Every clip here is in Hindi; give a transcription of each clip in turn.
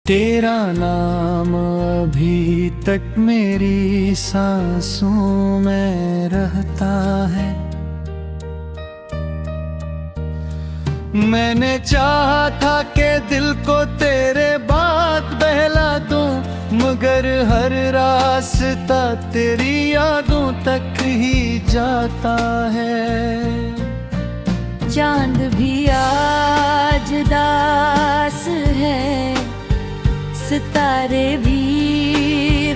तेरा नाम अभी तक मेरी सांसों में रहता है। मैंने चाहा था कि दिल को तेरे बात बहला दूं, मगर हर रास्ता तेरी यादों तक ही जाता है। चांद भी आज दास है, सितारे भी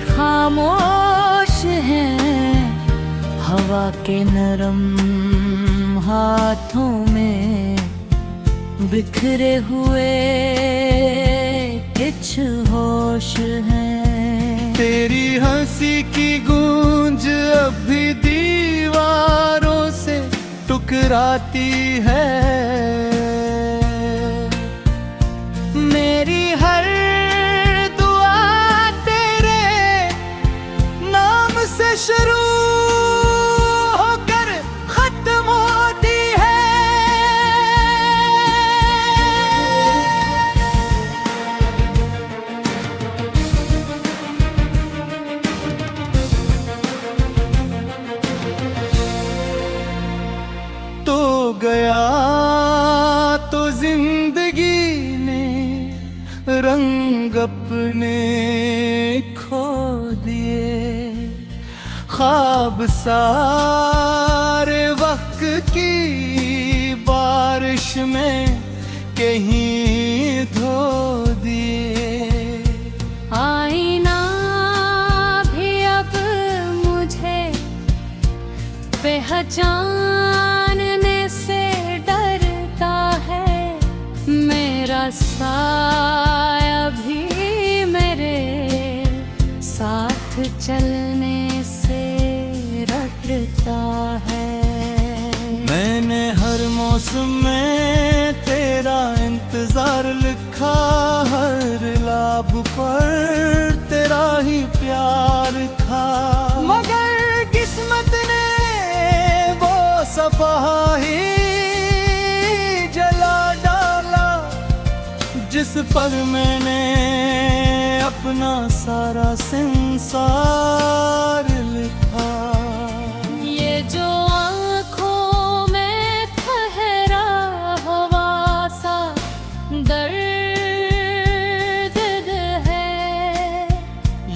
खामोश हैं। हवा के नरम हाथों में बिखरे हुए कुछ होश हैं। तेरी हंसी की गूंज अब भी दीवारों से टकराती है। मेरी हर दुआ तेरे नाम से शुरू होकर खत्म होती है। तो गया तो जिंदगी ने रंग अपने खो दिए। ख्वाब सारे वक्त की बारिश में कहीं धो दिए। आईना भी अब मुझे पहचानने से डरता है। मेरा साया भी मेरे साथ चलने से रटता है। मैंने हर मौसम में तेरा इंतजार लिखा, हर लाभ पर तेरा ही प्यार था। मगर किस्मत ने वो सफा ही जला डाला, जिस पर मैंने अपना सारा संसार लिखा। ये जो आँखों में ठहरा हुआ सा दर्द है,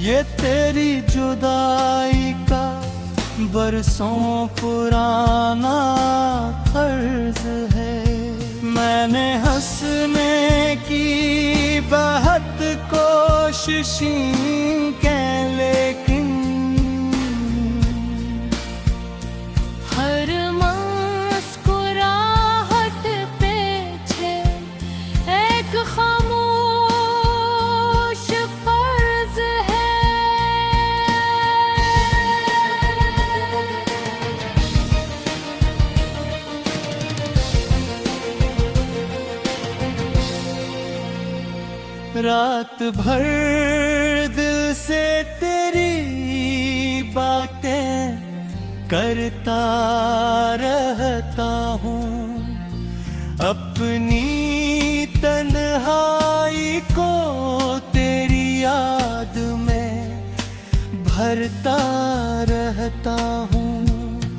ये तेरी जुदाई का बरसों पुराना फर्ज है। मैंने हंसने की बहुत कोशिशें की, लेकिन हर मुस्कुराहट पीछे एक खामोश फर्ज है। रात भर दिल से तेरी बातें करता रहता हूँ। अपनी तन्हाई को तेरी याद में भरता रहता हूँ।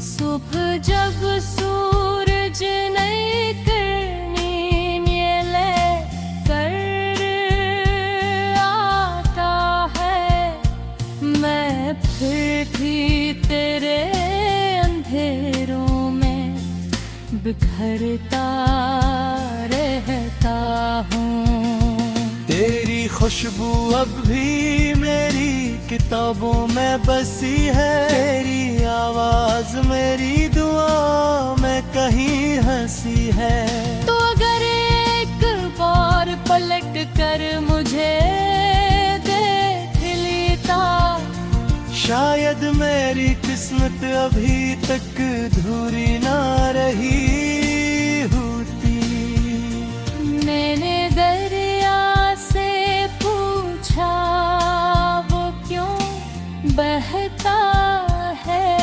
सुबह जब सूरज नई किरणें ले कर आता है, मैं फिर भी तेरे अंधेरों में बिखरता रहता हूँ। तेरी खुशबू अब भी मेरी किताबों में बसी है। तेरी आवाज मेरी दुआ में कहीं हंसी है। तो अगर एक बार पलट कर मुझे देख लेता, शायद मेरी किस्मत अभी तक अधूरी ना रही होती। मैंने दरिया से पूछा वो क्यों बहता है।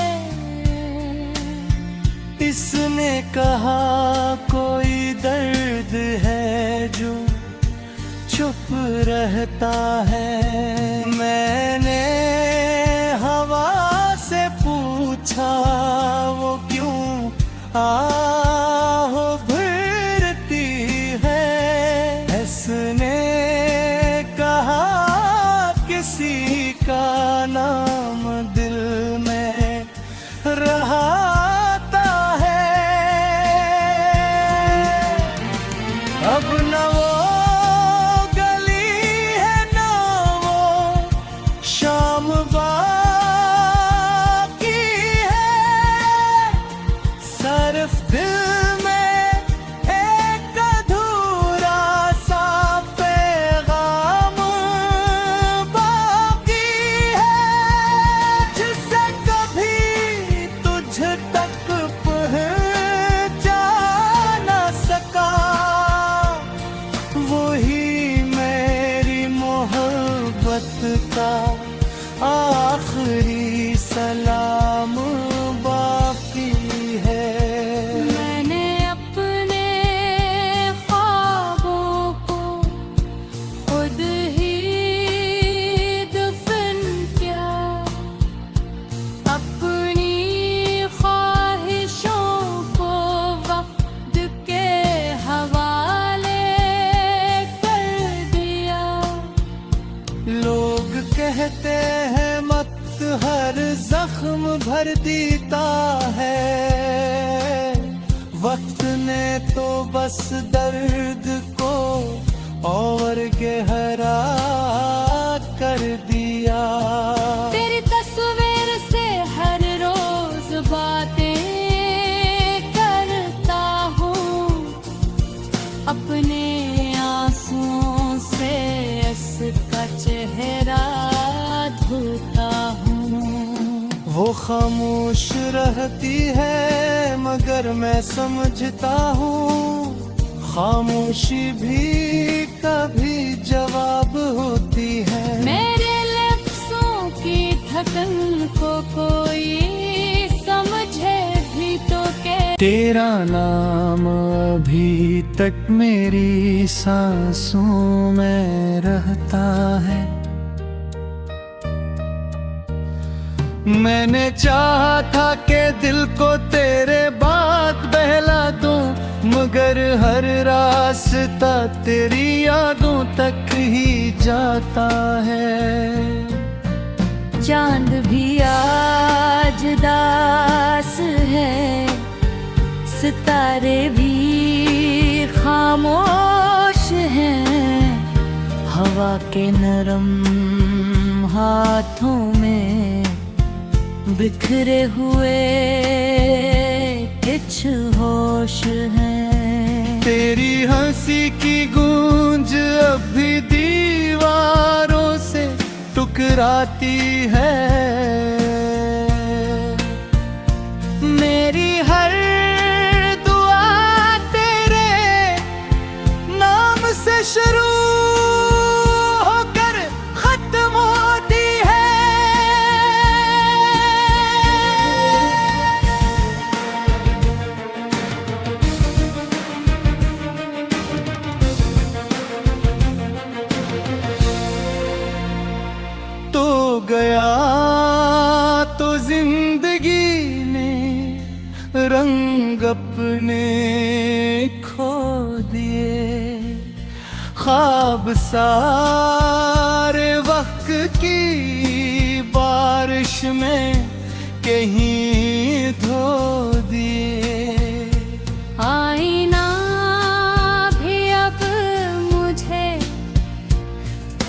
इसने कहा कोई दर्द है जो चुप रह कहता है। मैंने हवा से पूछा वो क्यों आह भरती है। इसने कहा किसी का नाम दिल में रहता है। अब न वो गली है न वो शाम बाकी है। सिर्फ दिल में एक अधूरा सा पैगाम बाकी है। जिससे कभी तुझ तक पहुंचा न सका, वही मेरी मोहब्बत का आखिरी सलाम बाकी है। मैंने अपने ख्वाबों को खुद ही दफन किया। अपनी ख्वाहिशों को वक्त के हवाले कर दिया। लोग कहते हैं मत हर जख्म भर देता है। वक्त ने तो बस दर्द को और गहरा कर दिया। तेरी तस्वीर से हर रोज बातें करता हूँ। अपने आंसुओं से इसका चेहरा धोता हूँ। वो खामोश रहती है मगर मैं समझता हूँ, खामोशी भी कभी जवाब होती है। मेरे लफ्ज़ों की थकन को कोई समझे भी तो के। तेरा नाम अभी तक मेरी सांसों में रहता है। मैंने चाहा था कि दिल को तेरे बात बहला दूं, मगर हर रास्ता तेरी यादों तक ही जाता है। चांद भी आज दास है, सितारे भी खामोश हैं। हवा के नरम हाथों में बिखरे हुए कुछ होश हैं। तेरी हंसी की गूंज अभी दीवारों से टकराती है। मेरी हर दुआ तेरे नाम से शुरू होकर खत्म होती है। तो गया तो जिंदगी ने रंग अपने खो दिए। ख्वाब सारे वक्त की बारिश में कहीं धो दिए। आईना भी अब मुझे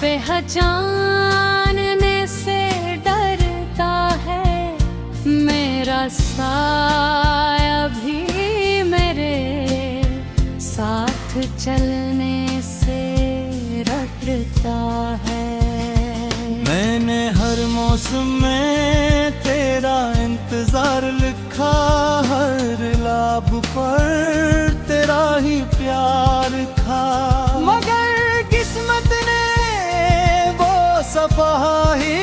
पहचानने से डरता है। मेरा साया भी मेरे साथ चलने से रटता है। मैंने हर मौसम में तेरा इंतजार लिखा, हर लाभ पर तेरा ही प्यार था। मगर किस्मत ने वो सफा ही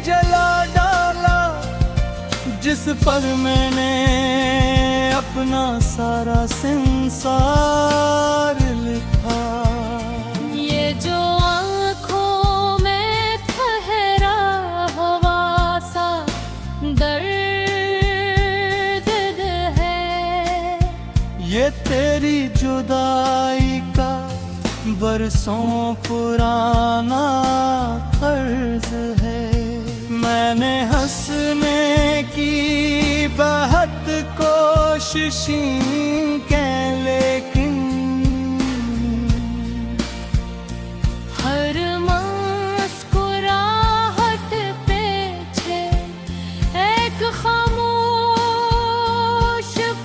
जला डाला जिस पर मैंने अपना सारा संसार लिखा। ये जो जुदाई का बरसों पुराना कर्ज है। मैंने हंसने की बहुत कोशिशें की, लेकिन हर मुस्कुराहट पीछे एक खामोश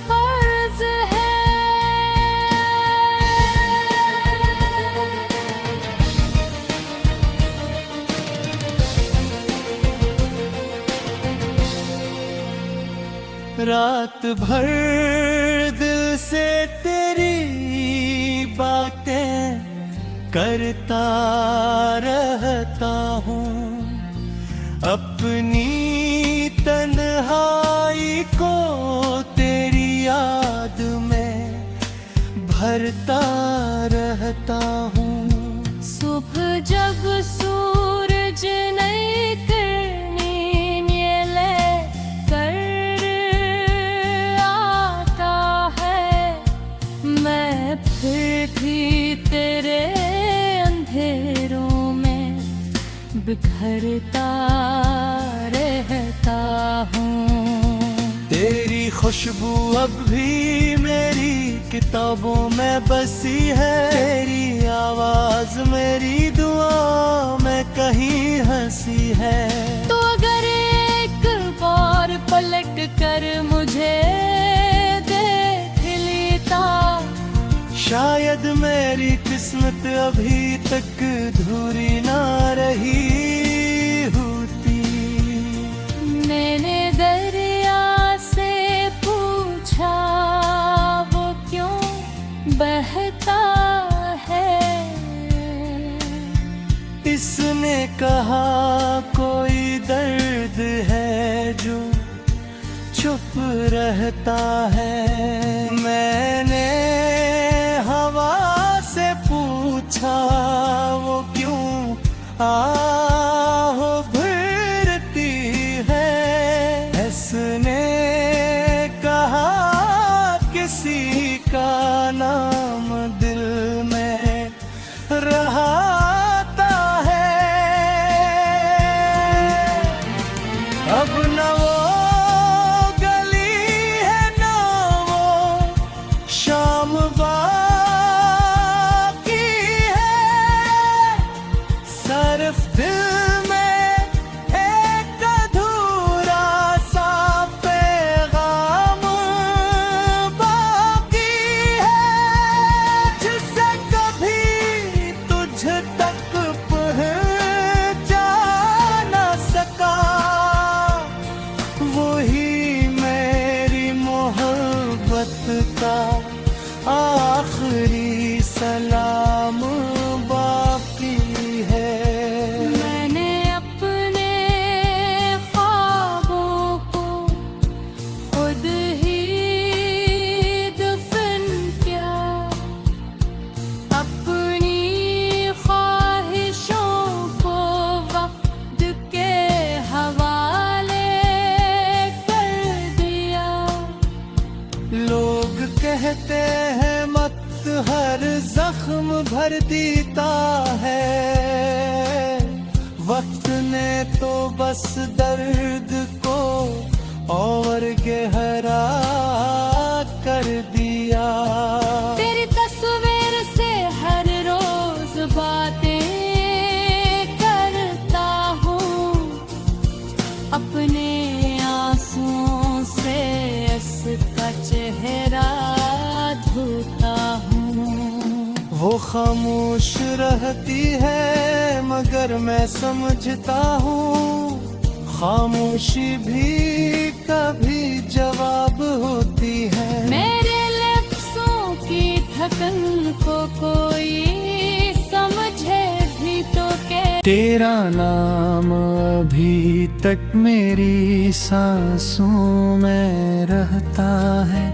फर्ज है। रात भर दिल से तेरी बातें करता रहता हूँ, अपनी तन्हाई को तेरी याद में भरता रहता हूँ। सुबह जब सूरज नई किरणें ले कर आता है, मैं फिर भी तेरे अंधेरों में बिखरता रहता हूँ। तेरी खुशबू अब भी मेरी किताबों में बसी है, तेरी आवाज मेरी दुआ में कहीं हंसी है। तो अगर एक बार पलट कर मुझे देख लेता, शायद मेरी किस्मत अभी तक अधूरी ना रही होती। मैंने दरिया से पूछा वो क्यों बहता है, इसने कहा कोई दर्द है जो चुप रहता है। मैंने हवा से पूछा वो क्यों आह भरती है, इसने कहा किसी का नाम दिल में रहता है। अब न वो गली है ना वो शाम बाकी है, सिर्फ दिल में एक अधूरा सा पैगाम बाकी है, जिसे कभी तुझ तक पहुंचा ना सका। वही मेरी मोहब्बत का आखिरी सलाम बाकी है। मैंने अपने ख्वाबों को खुद ही दफन किया, अपनी ख्वाहिशों को वक्त के हवाले कर दिया। लोग कहते हैं मत हर जख्म भर देता है, वक्त ने तो बस दर्द को और गहरा कर दिया। तेरी तस्वीर से हर रोज बातें करता हूँ, अपने आंसुओं से इसका चेहरा धोता हूँ। वो खामोश रहती है मगर मैं समझता हूँ, खामोशी भी कभी जवाब होती है। मेरे लफ्ज़ों की थकन को कोई समझे भी तो के तेरा नाम अभी तक मेरी सांसों में रहता है।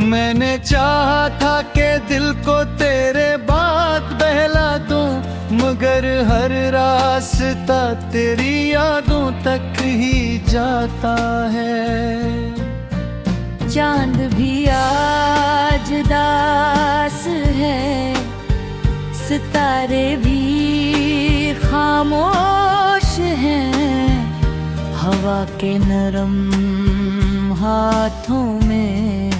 मैंने चाहा था कि दिल को तेरे बात बहला दूं, मगर हर रास्ता तेरी यादों तक ही जाता है। चांद भी आज दास है, सितारे भी खामोश हैं, हवा के नरम हाथों में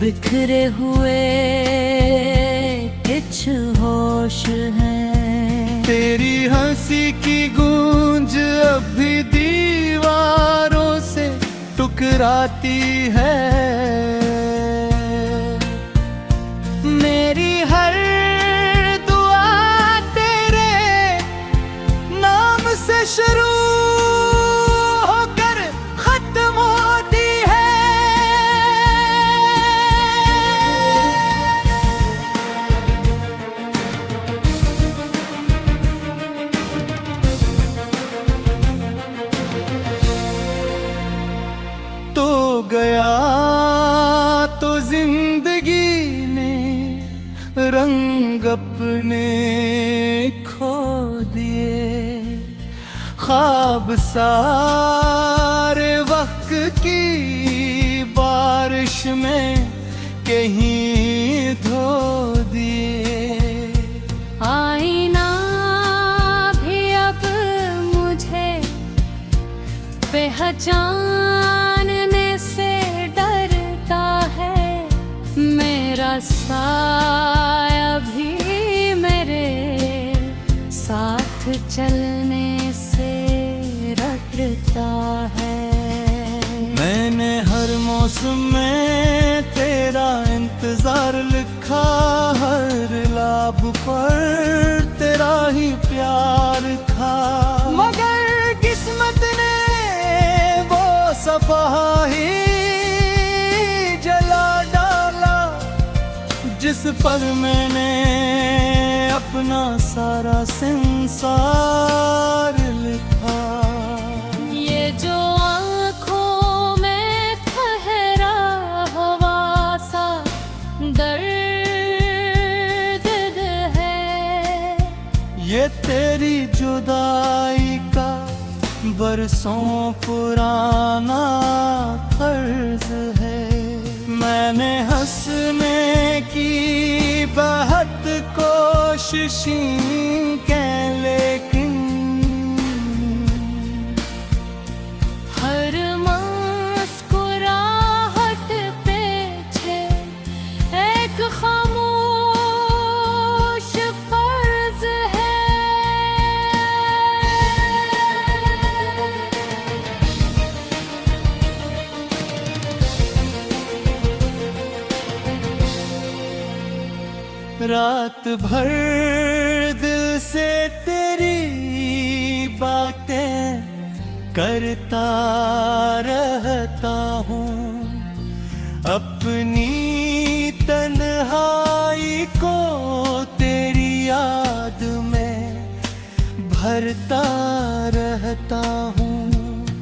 बिखरे हुए कुछ होश हैं। तेरी हंसी की गूंज अब भी दीवारों से टकराती है, मेरी हर दुआ तेरे नाम से शुरू होकर खत्म होती है। तो गया तो जिंदगी ने रंग अपने खो दिए, ख्वाब सारे वक्त की बारिश में कहीं धो दिए। आईना भी अब मुझे पहचानने से डरता है, मेरा साया भी मेरे साथ चलने से रटता है। मैंने हर मौसम में तेरा इंतजार लिखा, हर लाभ पर तेरा ही प्यार था, मगर किस्मत ने वो सफा ही जला डाला जिस पर मैंने अपना सारा संसार लिखा। ये जो आँखों में ठहरा हुआ सा दर्द है, ये तेरी जुदाई का बरसों पुराना फर्ज है। मैंने हंसने की बहुत कोशिशें की, लेकिन हर मुस्कुराहट पीछे एक खामोश फर्ज है। रात भर दिल से तेरी बातें करता रहता हूँ, अपनी तन्हाई को तेरी याद में भरता रहता हूँ।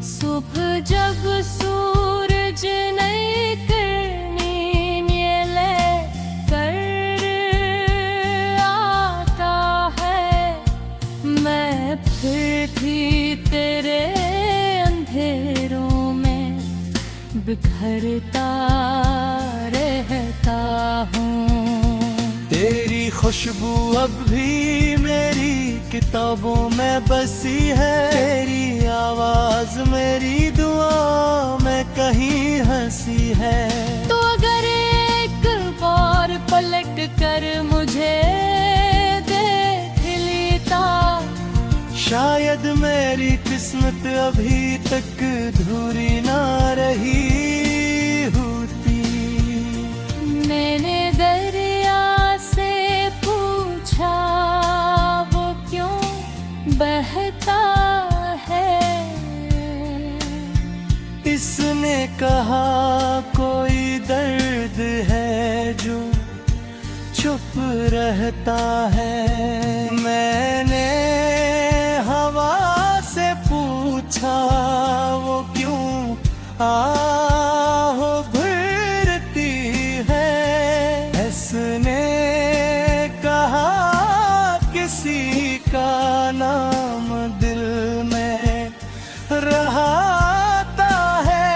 सुबह जब सूरज नई किरणें ले कर आता है, मैं फिर भी तेरे अंधेरों में बिखरता रहता हूँ। तेरी खुशबू अब भी मेरी किताबों में बसी है, तेरी आवाज मेरी दुआ में कहीं हंसी है। तो अगर एक बार पलट कर मुझे देख लेता, शायद मेरी किस्मत अभी तक अधूरी ना रही होती। मैंने दरिया से पूछा वो क्यों बहता है, इसने कहा कोई दर्द है जो चुप रहता है। मैंने हवा से पूछा वो क्यों आह भरती है, इसने कहा किसी का नाम दिल में रहाता है।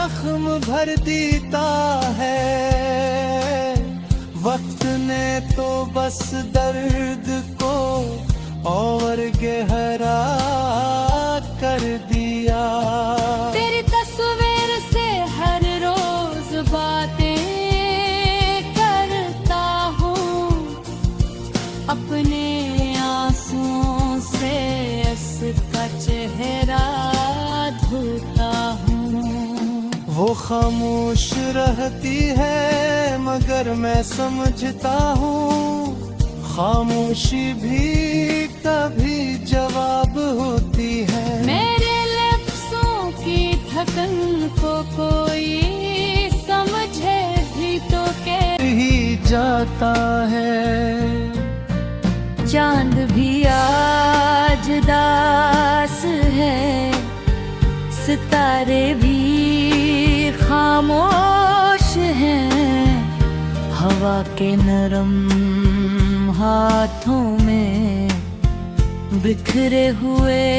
जख्म भर देता है। वक्त ने तो बस दर्द को और गहरा कर दिया। तेरी तस्वीर से हर रोज बातें करता हूँ, अपने आंसुओं से इसका चेहरा धोता हूँ। वो खामोश रहती है मगर मैं समझता हूँ, खामोशी भी कभी जवाब होती है। मेरे लफ्ज़ों की थकन को कोई समझे भी तो कह ही जाता है। चांद भी आज दास है, सितारे भी खामोश हैं, हवा के नरम हाथों में बिखरे हुए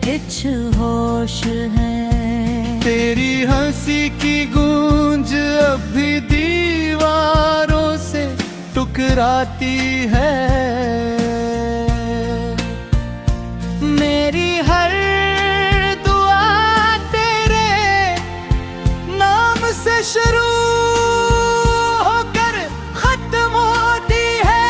कुछ होश हैं। तेरी हंसी की गूंज अब भी दीवारों से टकराती है। मेरी हर दुआ तेरे नाम से शुरू होकर खत्म होती है।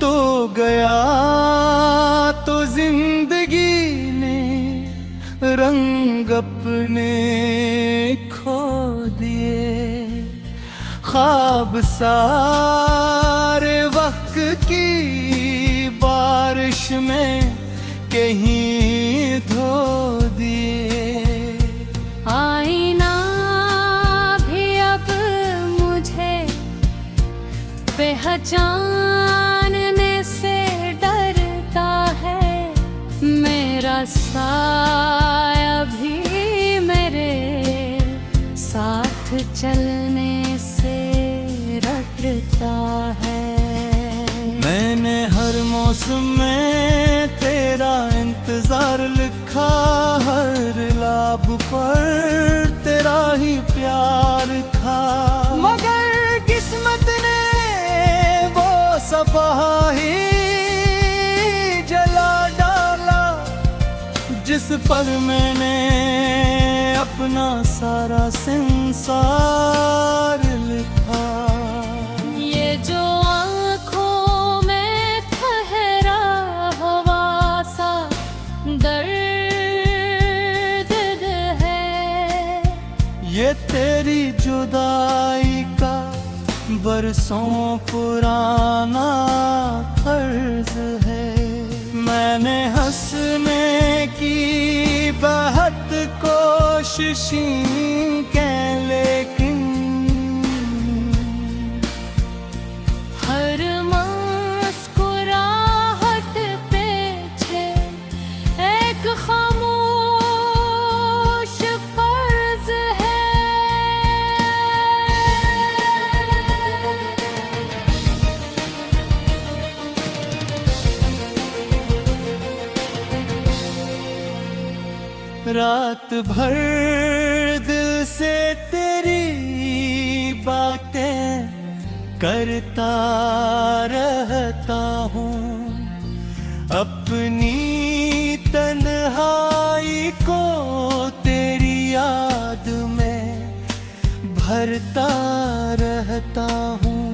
तो गया तो जिंदगी ने रंग अपने खो दिए। ख्वाब सारे वक्त की बारिश में कहीं धो दिए। आईना भी अब मुझे पहचानने से डरता है। मेरा साया भी मेरे साथ चलने से रटता है। मैंने हर मौसम में तेरा इंतजार लिखा, हर लाभ पर तेरा ही प्यार था। मगर किस्मत ने वो सफा ही जला डाला जिस पर मैंने अपना सारा संसार लिखा। ये जो आँखों में ठहरा हुआ सा दर्द है, ये तेरी जुदाई का बरसों पुराना कर्ज है। मैंने हंसने की बहुत कोशिशें की लेकिन हर मुस्कुराहट पीछे एक खामोश फर्ज है। रात भर दिल से तेरी बातें करता रहता हूँ। अपनी तन्हाई को तेरी याद में भरता रहता हूँ।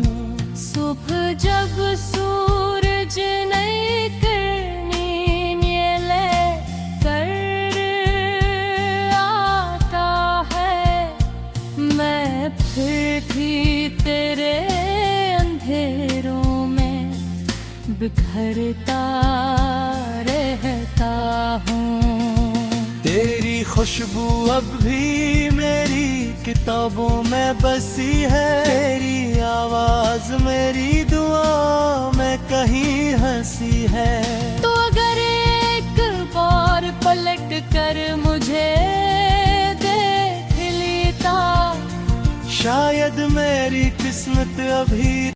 सुबह जब सूरज नई किरणें ले कर आता है, मैं फिर भी तेरे अंधेरों में बिखरता रहता हूँ। तेरी खुशबू अब भी मेरी किताबों में बसी है। तेरी आवाज मेरी दुआ में कहीं हंसी है। तो अगर एक बार पलट कर मुझे देख लेता शायद मेरी किस्मत अभी